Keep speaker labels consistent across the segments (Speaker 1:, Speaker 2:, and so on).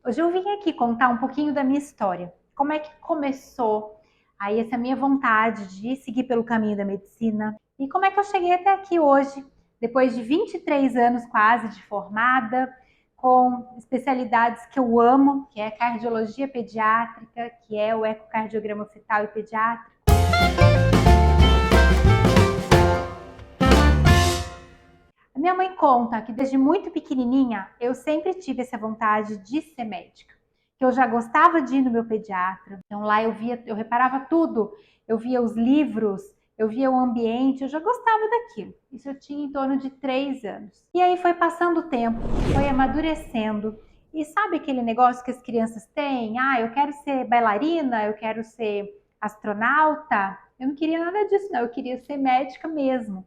Speaker 1: Hoje eu vim aqui contar um pouquinho da minha história. Como é que começou aí essa minha vontade de seguir pelo caminho da medicina e como é que eu cheguei até aqui hoje, depois de 23 anos quase de formada, com especialidades que eu amo, que é cardiologia pediátrica, que é o ecocardiograma fetal e pediátrico. A minha mãe conta que desde muito pequenininha eu sempre tive essa vontade de ser médica, que eu já gostava de ir no meu pediatra. Então lá eu reparava tudo, eu via os livros, eu via o ambiente, eu já gostava daquilo. Isso eu tinha em torno de 3 anos. E aí foi passando o tempo, foi amadurecendo. E sabe aquele negócio que as crianças têm? Ah, eu quero ser bailarina, eu quero ser astronauta. Eu não queria nada disso, não. Eu queria ser médica mesmo.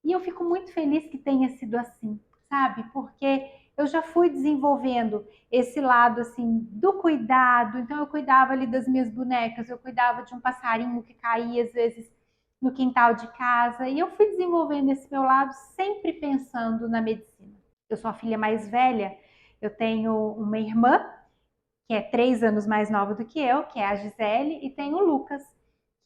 Speaker 1: E eu fico muito feliz que tenha sido assim, sabe? Porque eu já fui desenvolvendo esse lado assim do cuidado. Então eu cuidava ali das minhas bonecas, eu cuidava de um passarinho que caía às vezes no quintal de casa, e eu fui desenvolvendo esse meu lado sempre pensando na medicina. Eu sou a filha mais velha, eu tenho uma irmã que é 3 anos mais nova do que eu, que é a Gisele, e tenho o Lucas,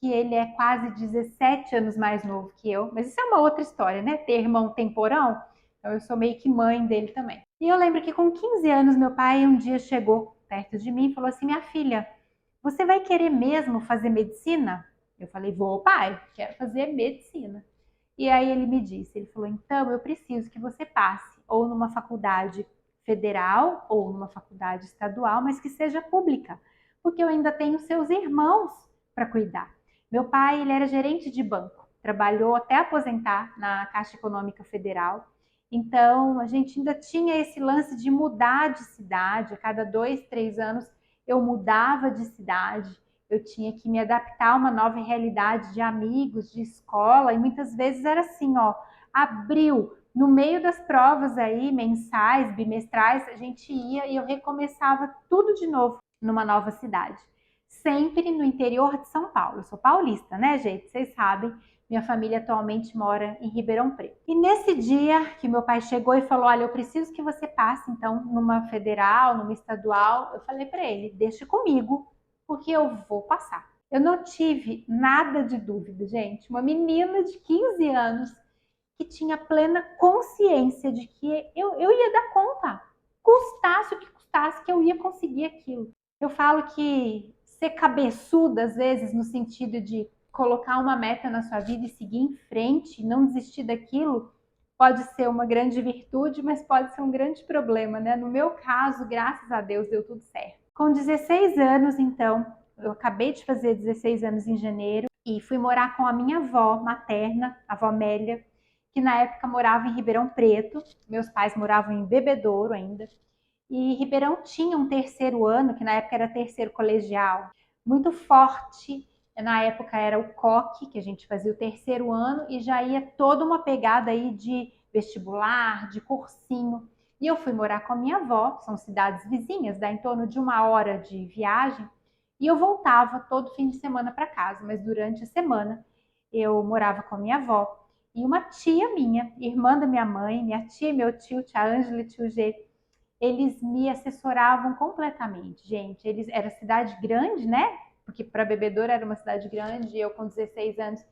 Speaker 1: que ele é quase 17 anos mais novo que eu, mas isso é uma outra história, né? Ter irmão temporão, então eu sou meio que mãe dele também. E eu lembro que com 15 anos meu pai um dia chegou perto de mim e falou assim: minha filha, você vai querer mesmo fazer medicina? Eu falei: vou, pai, quero fazer medicina. E aí ele me disse, ele falou: então eu preciso que você passe ou numa faculdade federal ou numa faculdade estadual, mas que seja pública, porque eu ainda tenho seus irmãos para cuidar. Meu pai, ele era gerente de banco, trabalhou até aposentar na Caixa Econômica Federal. Então, a gente ainda tinha esse lance de mudar de cidade. A cada 2, 3 anos eu mudava de cidade. Eu tinha que me adaptar a uma nova realidade de amigos, de escola, e muitas vezes era assim, ó, abril, no meio das provas aí, mensais, bimestrais, a gente ia e eu recomeçava tudo de novo numa nova cidade. Sempre no interior de São Paulo. Eu sou paulista, né, gente? Vocês sabem, minha família atualmente mora em Ribeirão Preto. E nesse dia que meu pai chegou e falou: olha, eu preciso que você passe então numa federal, numa estadual, eu falei para ele: deixa comigo, porque eu vou passar. Eu não tive nada de dúvida, gente. Uma menina de 15 anos que tinha plena consciência de que eu ia dar conta, custasse o que custasse, que eu ia conseguir aquilo. Eu falo que ser cabeçuda, às vezes, no sentido de colocar uma meta na sua vida e seguir em frente, não desistir daquilo, pode ser uma grande virtude, mas pode ser um grande problema, né? No meu caso, graças a Deus, deu tudo certo. Com 16 anos, então, eu acabei de fazer 16 anos em janeiro e fui morar com a minha avó materna, a avó Mélia, que na época morava em Ribeirão Preto. Meus pais moravam em Bebedouro ainda. E Ribeirão tinha um terceiro ano, que na época era terceiro colegial, muito forte. Na época era o COC, que a gente fazia o terceiro ano, e já ia toda uma pegada aí de vestibular, de cursinho. E eu fui morar com a minha avó, são cidades vizinhas, dá em torno de 1 hora de viagem, e eu voltava todo fim de semana para casa, mas durante a semana eu morava com a minha avó. E uma tia minha, irmã da minha mãe, minha tia e meu tio, tia Ângela e tio G, eles me assessoravam completamente, gente. Eles era cidade grande, né? Porque para Bebedouro era uma cidade grande, e eu com 16 anos,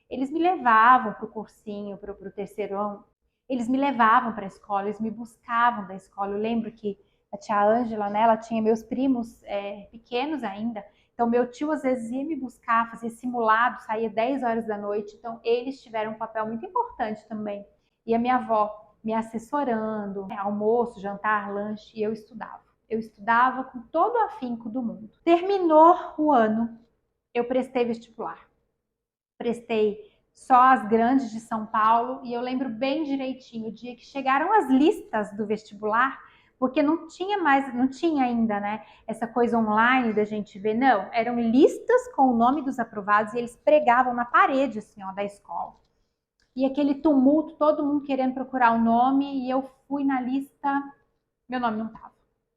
Speaker 1: eles me levavam para o cursinho, para o terceiro ano. Eles me levavam para a escola, eles me buscavam da escola. Eu lembro que a tia Ângela, né, ela tinha meus primos pequenos ainda. Então, meu tio às vezes ia me buscar, fazia simulado, saía 10 horas da noite. Então, eles tiveram um papel muito importante também. E a minha avó me assessorando, almoço, jantar, lanche, e eu estudava. Eu estudava com todo o afinco do mundo. Terminou o ano, eu prestei vestibular. Prestei só as grandes de São Paulo, e eu lembro bem direitinho o dia que chegaram as listas do vestibular, porque não tinha mais, não tinha ainda, né, essa coisa online da gente ver, não, eram listas com o nome dos aprovados e eles pregavam na parede, assim, ó, da escola. E aquele tumulto, todo mundo querendo procurar o nome, e eu fui na lista, meu nome não estava.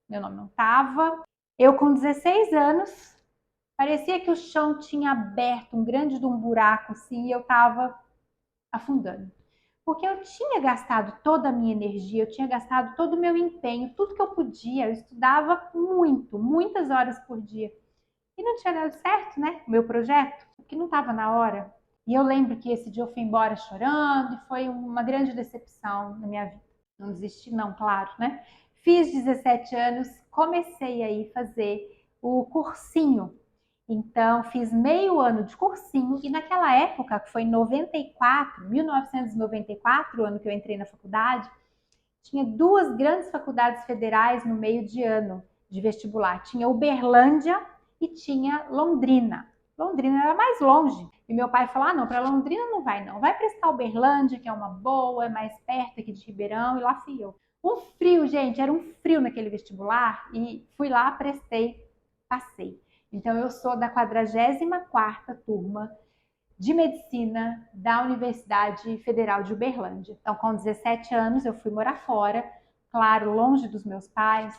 Speaker 1: Meu nome não estava. Eu com 16 anos, parecia que o chão tinha aberto um grande de um buraco, assim, e eu estava afundando. porque eu tinha gastado toda a minha energia, eu tinha gastado todo o meu empenho, tudo que eu podia, eu estudava muito, muitas horas por dia. E não tinha dado certo, né? O meu projeto, porque não estava na hora. E eu lembro que esse dia eu fui embora chorando e foi uma grande decepção na minha vida. Não desisti, não, claro, né? Fiz 17 anos, comecei aí a fazer o cursinho. Então, fiz meio ano de cursinho e naquela época, que foi em 94, 1994, o ano que eu entrei na faculdade, tinha duas grandes faculdades federais no meio de ano de vestibular. Tinha Uberlândia e tinha Londrina. Londrina era mais longe. E meu pai falou: ah, não, para Londrina não vai, não. Vai prestar Uberlândia, que é uma boa, é mais perto aqui de Ribeirão, e lá fui eu. Um frio, gente, era um frio naquele vestibular, e fui lá, prestei, passei. Então eu sou da 44ª turma de medicina da Universidade Federal de Uberlândia. Então, com 17 anos, eu fui morar fora, claro, longe dos meus pais.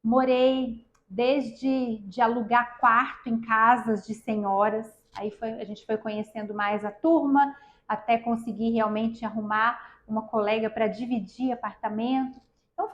Speaker 1: Morei desde de alugar quarto em casas de senhoras. Aí a gente foi conhecendo mais a turma, até conseguir realmente arrumar uma colega para dividir apartamento. Então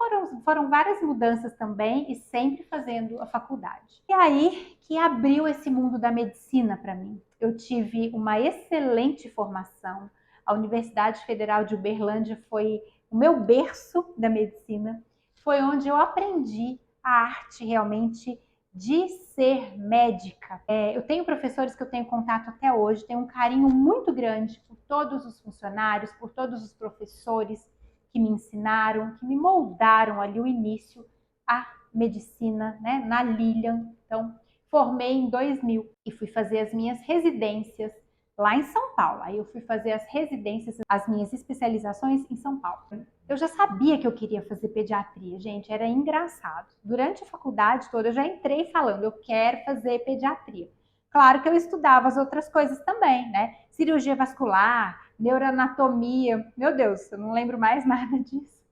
Speaker 1: foram várias mudanças também e sempre fazendo a faculdade. E aí que abriu esse mundo da medicina para mim. Eu tive uma excelente formação. A Universidade Federal de Uberlândia foi o meu berço da medicina. Foi onde eu aprendi a arte realmente de ser médica. Eu tenho professores que eu tenho contato até hoje, tenho um carinho muito grande por todos os funcionários, por todos os professores que me ensinaram, que me moldaram ali o início a medicina, né, na Lilian. Então, formei em 2000 e fui fazer as minhas residências lá em São Paulo. Aí eu fui fazer as residências, as minhas especializações em São Paulo. Eu já sabia que eu queria fazer pediatria, gente, era engraçado. Durante a faculdade toda eu já entrei falando, eu quero fazer pediatria. Claro que eu estudava as outras coisas também, né? Cirurgia vascular, neuroanatomia, meu Deus, eu não lembro mais nada disso.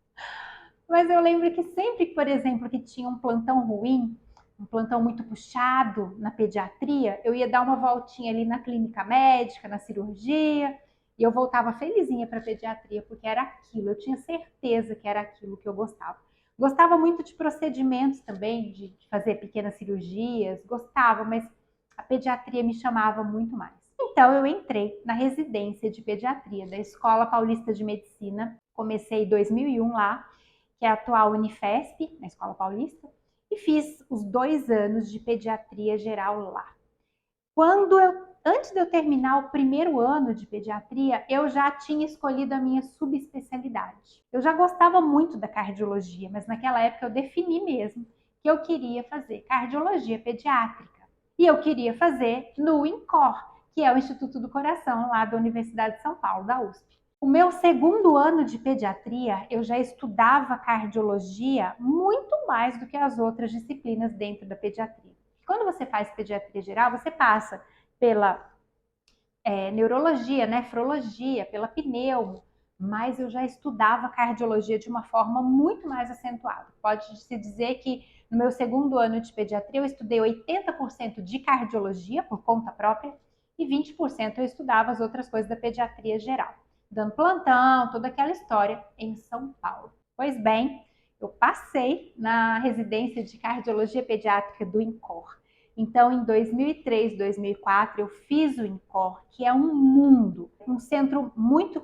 Speaker 1: Mas eu lembro que sempre, por exemplo, que tinha um plantão ruim, um plantão muito puxado na pediatria, eu ia dar uma voltinha ali na clínica médica, na cirurgia, e eu voltava felizinha para pediatria, porque era aquilo, eu tinha certeza que era aquilo que eu gostava. Gostava muito de procedimentos também, de fazer pequenas cirurgias, gostava, mas a pediatria me chamava muito mais. Então eu entrei na residência de pediatria da Escola Paulista de Medicina, comecei em 2001 lá, que é a atual Unifesp, na Escola Paulista, e fiz os 2 anos de pediatria geral lá. Antes de eu terminar o primeiro ano de pediatria, eu já tinha escolhido a minha subespecialidade. Eu já gostava muito da cardiologia, mas naquela época eu defini mesmo que eu queria fazer cardiologia pediátrica. E eu queria fazer no INCOR, que é o Instituto do Coração, lá da Universidade de São Paulo, da USP. O meu segundo ano de pediatria, eu já estudava cardiologia muito mais do que as outras disciplinas dentro da pediatria. Quando você faz pediatria geral, você passa pela neurologia, nefrologia, pela pneumo, mas eu já estudava cardiologia de uma forma muito mais acentuada. Pode-se dizer que no meu segundo ano de pediatria eu estudei 80% de cardiologia por conta própria e 20% eu estudava as outras coisas da pediatria geral, dando plantão, toda aquela história em São Paulo. Pois bem, eu passei na residência de cardiologia pediátrica do INCOR. Então, em 2003, 2004, eu fiz o INCOR, que é um mundo, um centro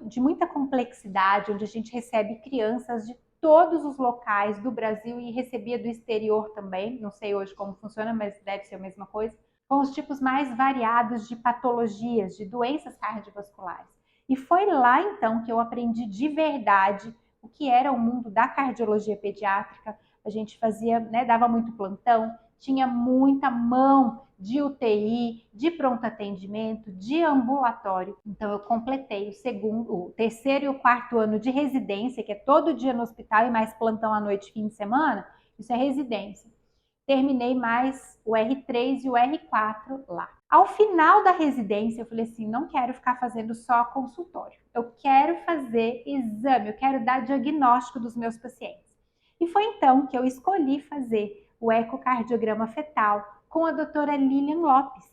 Speaker 1: de muita complexidade, onde a gente recebe crianças de todos os locais do Brasil e recebia do exterior também. Não sei hoje como funciona, mas deve ser a mesma coisa. Com os tipos mais variados de patologias, de doenças cardiovasculares. E foi lá, então, que eu aprendi de verdade o que era o mundo da cardiologia pediátrica. A gente fazia, né, dava muito plantão, tinha muita mão de UTI, de pronto atendimento, de ambulatório. Então eu completei o terceiro e o quarto ano de residência, que é todo dia no hospital e mais plantão à noite, fim de semana. Isso é residência. Terminei mais o R3 e o R4 lá. Ao final da residência, eu falei assim, não quero ficar fazendo só consultório. Eu quero fazer exame, eu quero dar diagnóstico dos meus pacientes. E foi então que eu escolhi fazer o ecocardiograma fetal com a doutora Lilian Lopes.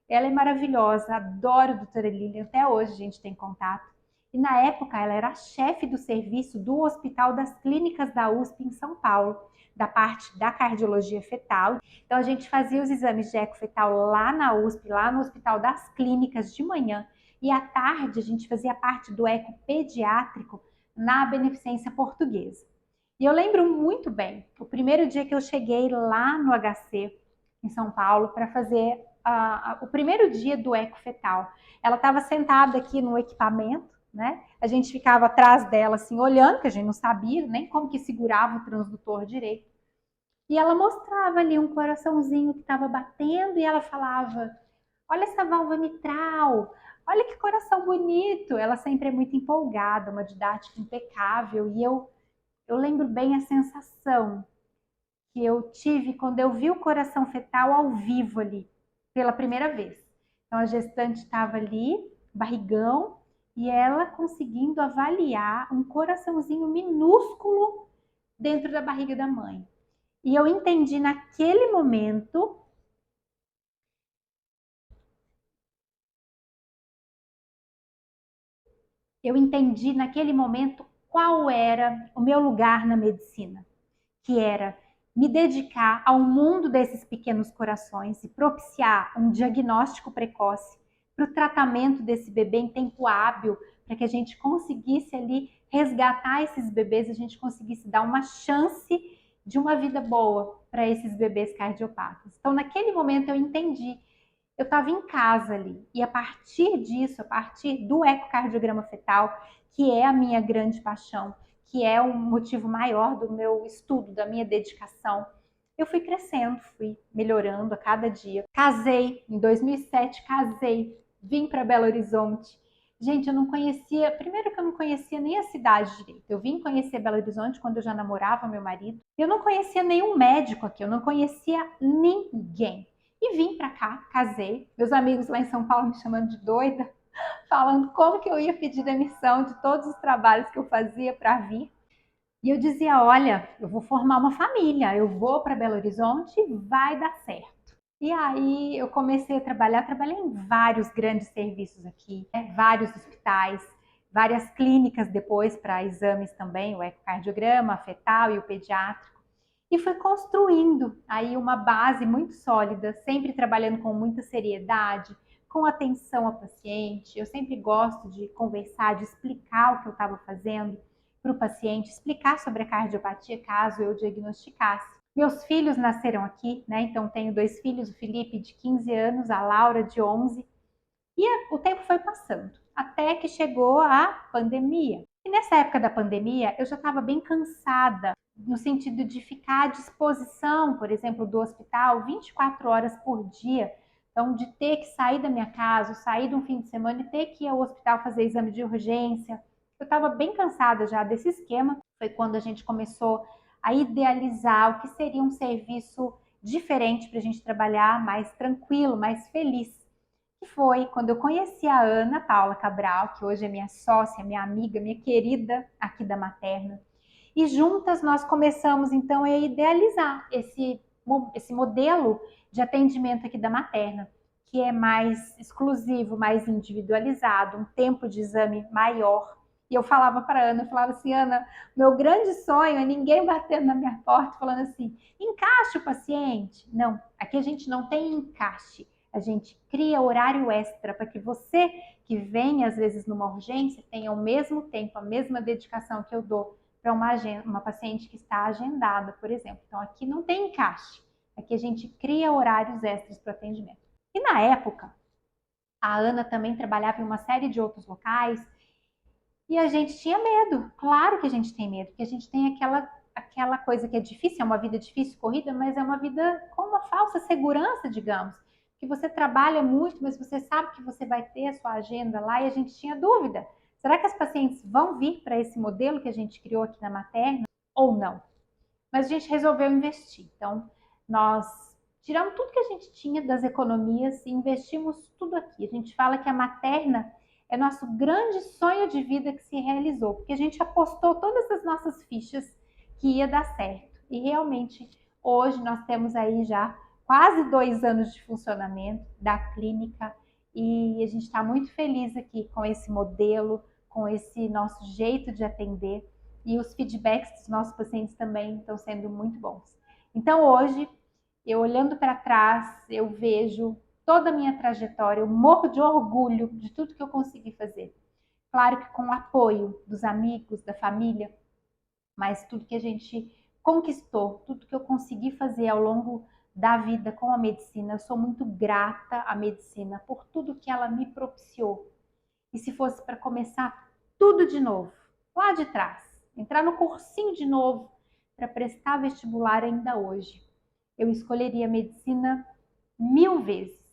Speaker 1: Ela é maravilhosa, adoro a doutora Lilian, até hoje a gente tem contato. E na época ela era a chefe do serviço do Hospital das Clínicas da USP em São Paulo, da parte da cardiologia fetal. Então a gente fazia os exames de eco fetal lá na USP, lá no Hospital das Clínicas de manhã, e à tarde a gente fazia parte do eco pediátrico na Beneficência Portuguesa. E eu lembro muito bem, o primeiro dia que eu cheguei lá no HC, em São Paulo, para fazer o primeiro dia do eco fetal. Ela estava sentada aqui no equipamento, né? A gente ficava atrás dela, assim, olhando, que a gente não sabia nem como que segurava o transdutor direito. E ela mostrava ali um coraçãozinho que estava batendo e ela falava: olha essa válvula mitral, olha que coração bonito. Ela sempre é muito empolgada, uma didática impecável. E eu lembro bem a sensação que eu tive quando eu vi o coração fetal ao vivo ali, pela primeira vez. Então a gestante estava ali, barrigão, e ela conseguindo avaliar um coraçãozinho minúsculo dentro da barriga da mãe. E eu entendi naquele momento qual era o meu lugar na medicina, que era me dedicar ao mundo desses pequenos corações e propiciar um diagnóstico precoce para o tratamento desse bebê em tempo hábil, para que a gente conseguisse ali resgatar esses bebês, a gente conseguisse dar uma chance de uma vida boa para esses bebês cardiopatas. Então, naquele momento eu entendi. Eu estava em casa ali, e a partir disso, a partir do ecocardiograma fetal, que é a minha grande paixão, que é o motivo maior do meu estudo, da minha dedicação, eu fui crescendo, fui melhorando a cada dia. Casei, em 2007, vim para Belo Horizonte. Gente, eu não conhecia, primeiro que eu não conhecia nem a cidade direito. Eu vim conhecer Belo Horizonte quando eu já namorava meu marido. Eu não conhecia nenhum médico aqui, eu não conhecia ninguém. E vim para cá, casei. Meus amigos lá em São Paulo me chamando de doida, falando como que eu ia pedir demissão de todos os trabalhos que eu fazia para vir. E eu dizia: olha, eu vou formar uma família, eu vou para Belo Horizonte e vai dar certo. E aí eu comecei a trabalhar, trabalhei em vários grandes serviços aqui, vários hospitais, várias clínicas depois para exames também, o ecocardiograma, a fetal e o pediátrico. E fui construindo aí uma base muito sólida, sempre trabalhando com muita seriedade, com atenção ao paciente. Eu sempre gosto de conversar, de explicar o que eu estava fazendo para o paciente, explicar sobre a cardiopatia caso eu diagnosticasse. Meus filhos nasceram aqui, né? Então tenho 2 filhos, o Felipe de 15 anos, a Laura de 11. E o tempo foi passando, até que chegou a pandemia. E nessa época da pandemia, eu já estava bem cansada, no sentido de ficar à disposição, por exemplo, do hospital 24 horas por dia. Então, de ter que sair da minha casa, sair de um fim de semana e ter que ir ao hospital fazer exame de urgência. Eu estava bem cansada já desse esquema. Foi quando a gente começou a idealizar o que seria um serviço diferente para a gente trabalhar, mais tranquilo, mais feliz. Que foi quando eu conheci a Ana Paula Cabral, que hoje é minha sócia, minha amiga, minha querida aqui da Materna. E juntas nós começamos então a idealizar esse modelo de atendimento aqui da Materna, que é mais exclusivo, mais individualizado, um tempo de exame maior. E eu falava para a Ana, eu falava assim: Ana, meu grande sonho é ninguém batendo na minha porta falando assim, encaixe o paciente. Não, aqui a gente não tem encaixe. A gente cria horário extra para que você que vem às vezes numa urgência tenha o mesmo tempo, a mesma dedicação que eu dou para uma paciente que está agendada, por exemplo. Então aqui não tem encaixe. Aqui a gente cria horários extras para atendimento. E na época, a Ana também trabalhava em uma série de outros locais e a gente tinha medo. Claro que a gente tem medo, porque a gente tem aquela coisa que é difícil, é uma vida difícil, corrida, mas é uma vida com uma falsa segurança, digamos. Que você trabalha muito, mas você sabe que você vai ter a sua agenda lá e a gente tinha dúvida. Será que as pacientes vão vir para esse modelo que a gente criou aqui na Materna ou não? Mas a gente resolveu investir. Então, nós tiramos tudo que a gente tinha das economias e investimos tudo aqui. A gente fala que a Materna é nosso grande sonho de vida que se realizou, porque a gente apostou todas as nossas fichas que ia dar certo. E realmente, hoje nós temos aí já quase 2 anos de funcionamento da clínica e a gente está muito feliz aqui com esse modelo, com esse nosso jeito de atender, e os feedbacks dos nossos pacientes também estão sendo muito bons. Então hoje, eu olhando para trás, eu vejo toda a minha trajetória, eu morro de orgulho de tudo que eu consegui fazer. Claro que com o apoio dos amigos, da família, mas tudo que a gente conquistou, tudo que eu consegui fazer ao longo da vida com a medicina, eu sou muito grata à medicina por tudo que ela me propiciou. E se fosse para começar tudo de novo, lá de trás, entrar no cursinho de novo para prestar vestibular ainda hoje, eu escolheria medicina 1000 vezes.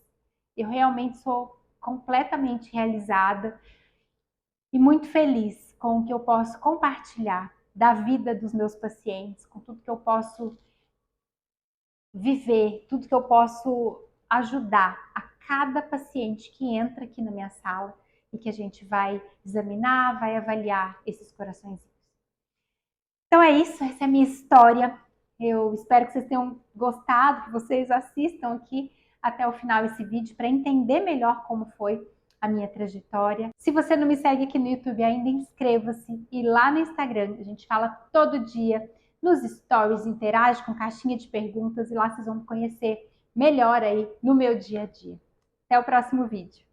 Speaker 1: Eu realmente sou completamente realizada e muito feliz com o que eu posso compartilhar da vida dos meus pacientes, com tudo que eu posso viver, tudo que eu posso ajudar a cada paciente que entra aqui na minha sala e que a gente vai examinar, vai avaliar esses corações. Então é isso, essa é a minha história. Eu espero que vocês tenham gostado, que vocês assistam aqui até o final esse vídeo para entender melhor como foi a minha trajetória. Se você não me segue aqui no YouTube ainda, inscreva-se. E lá no Instagram, a gente fala todo dia, nos stories, interage com caixinha de perguntas e lá vocês vão me conhecer melhor aí no meu dia a dia. Até o próximo vídeo.